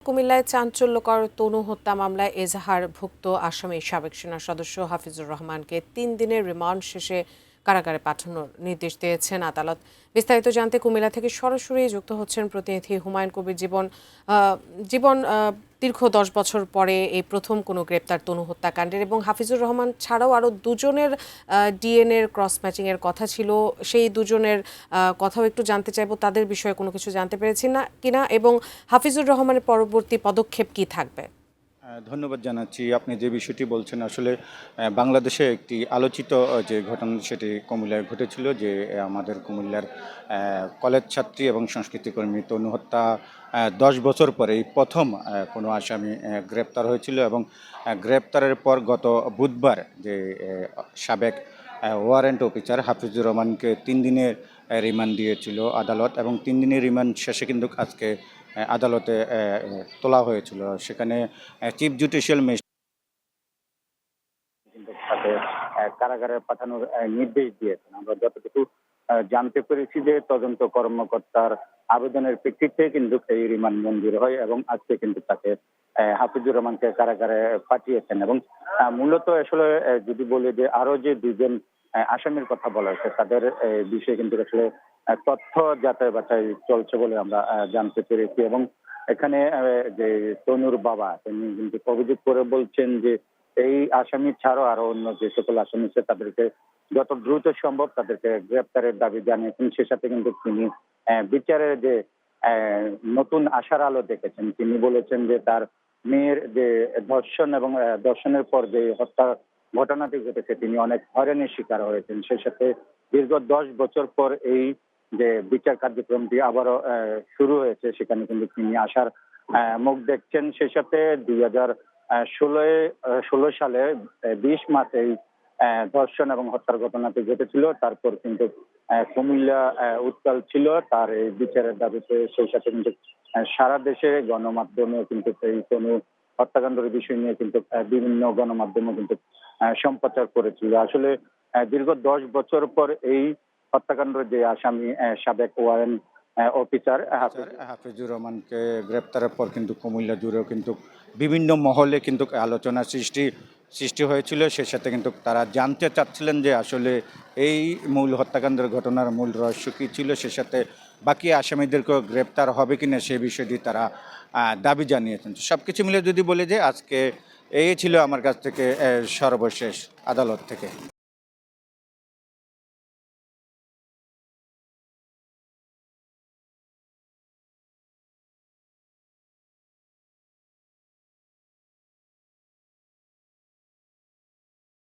কুমিল্লায় চাঞ্চল্যকর তনু হত্যা মামলায় এজাহারভুক্ত আসামি সাবেক সেনা সদস্য হাফিজুর রহমানকে ৩ দিনের রিমান্ড শেষে কারাগারে পাঠানোর নির্দেশ দিয়েছেন আদালত। বিস্তারিত জানতে কুমিল্লা থেকে সরাসরি যুক্ত হচ্ছেন প্রতিনিধি হুমায়ুন কবির। জীবন দীর্ঘ ১০ বছর পরে এই প্রথম কোনো গ্রেপ্তার তনু হত্যাকাণ্ডের, এবং হাফিজুর রহমান ছাড়াও আরও দুজনের ডিএনএর ক্রস ম্যাচিংয়ের কথা ছিল। সেই দুজনের কথাও একটু জানতে চাইবো, তাদের বিষয়ে কোনো কিছু জানতে পেরেছি না কিনা, এবং হাফিজুর রহমানের পরবর্তী পদক্ষেপ কি থাকবে। ধন্যবাদ জানাচ্ছি। আপনি যে বিষয়টি বলছেন আসলে বাংলাদেশে একটি আলোচিত যে ঘটনা সেটি কুমিল্লায় ঘটেছিল, যে আমাদের কুমিল্লার কলেজ ছাত্রী এবং সংস্কৃতিকর্মী তনু হত্যা ১০ বছর পরে এই প্রথম কোনো আসামি গ্রেপ্তার হয়েছিল, এবং গ্রেপ্তারের পর গত বুধবার যে সাবেক ওয়ারেন্ট অফিসার হাফিজুর রহমানকে ৩ দিনের রিমান্ড দিয়েছিল আদালত, এবং ৩ দিনের রিমান্ড শেষে কিন্তু আজকে আদালতে তোলা হয়েছিল। সেখানে চিফ জুডিশিয়াল ম্যাজিস্ট্রেট কিন্তু তাকে কারাগারে পাঠানোর নির্দেশ দিয়েছেন। আমরা যতটুকু জানতে পেরেছি যে তদন্ত কর্মকর্তার আবেদনের প্রেক্ষিতে কিন্তু এই রিমান্ড মঞ্জুর হয়, এবং আজকে কিন্তু তাকে হাফিজুর রহমানকে কারাগারে পাঠিয়েছেন। এবং মূলত আসলে যদি বলি যে আরো যে দুজন আসামির কথা বলা হয়েছে, তাদের বিষয়ে কিন্তু আসলে তথ্য যাচাই বাছাই চলছে বলে আমরা জানতে পেরেছি। এবং এখানে যে তনুর বাবা, তিনি কিন্তু অভিযোগ করে বলছেন যে এই আসামি ছাড়াও আরো অন্য যে সকল আসামি আছে তাদেরকে যত দ্রুত সম্ভব তাদেরকে গ্রেপ্তারের দাবি জানিয়েছেন। সে সাথে কিন্তু তিনি বিচারের যে নতুন আশার আলো দেখেছেন। তিনি বলেছেন যে তার মেয়ের যে ধর্ষণ এবং ধর্ষণের পর যে হত্যা ঘটনাটি ঘটেছে, তিনি অনেক হয়রানির শিকার হয়েছেন। সে সাথে দীর্ঘ ১০ বছর পর এই যে বিচার কার্যক্রমটি আবারও শুরু হয়েছে, সেখানে কিন্তু তিনি আশার মুখ দেখছেন। সে সাথে ২০১৬ সালে ২০ মার্চ এই ধর্ষণ এবং হত্যার ঘটনাটি ঘটেছিল। তারপর কিন্তু কুমিল্লা উত্তাল ছিল তার এই বিচারের দাবিতে। সেই সাথে কিন্তু সারা দেশে গণমাধ্যমে কিন্তু এই তনু হত্যাকাণ্ডের বিষয় নিয়ে কিন্তু বিভিন্ন গণমাধ্যমে কিন্তু সম্প্রচার করেছিল। আসলে দীর্ঘ ১০ বছর পর এই হত্যাকাণ্ডের যে আসামি সাবেক ওয়ারেন্ট অফিসার হাফিজুর রহমানকে গ্রেপ্তারের পর কিন্তু কুমিল্লা জুড়েও কিন্তু বিভিন্ন মহলে কিন্তু আলোচনা সৃষ্টি হয়েছিল। সে সাথে কিন্তু তারা জানতে চাচ্ছিলেন যে আসলে এই মূল হত্যাকাণ্ডের ঘটনার মূল রহস্য কী ছিল। সে সাথে বাকি আসামিদেরকেও গ্রেপ্তার হবে কিনা সে বিষয়টি তারা দাবি জানিয়েছেন। সব কিছু মিলে যদি বলে যে আজকে এই ছিল আমার কাছ থেকে সর্বশেষ আদালত থেকে।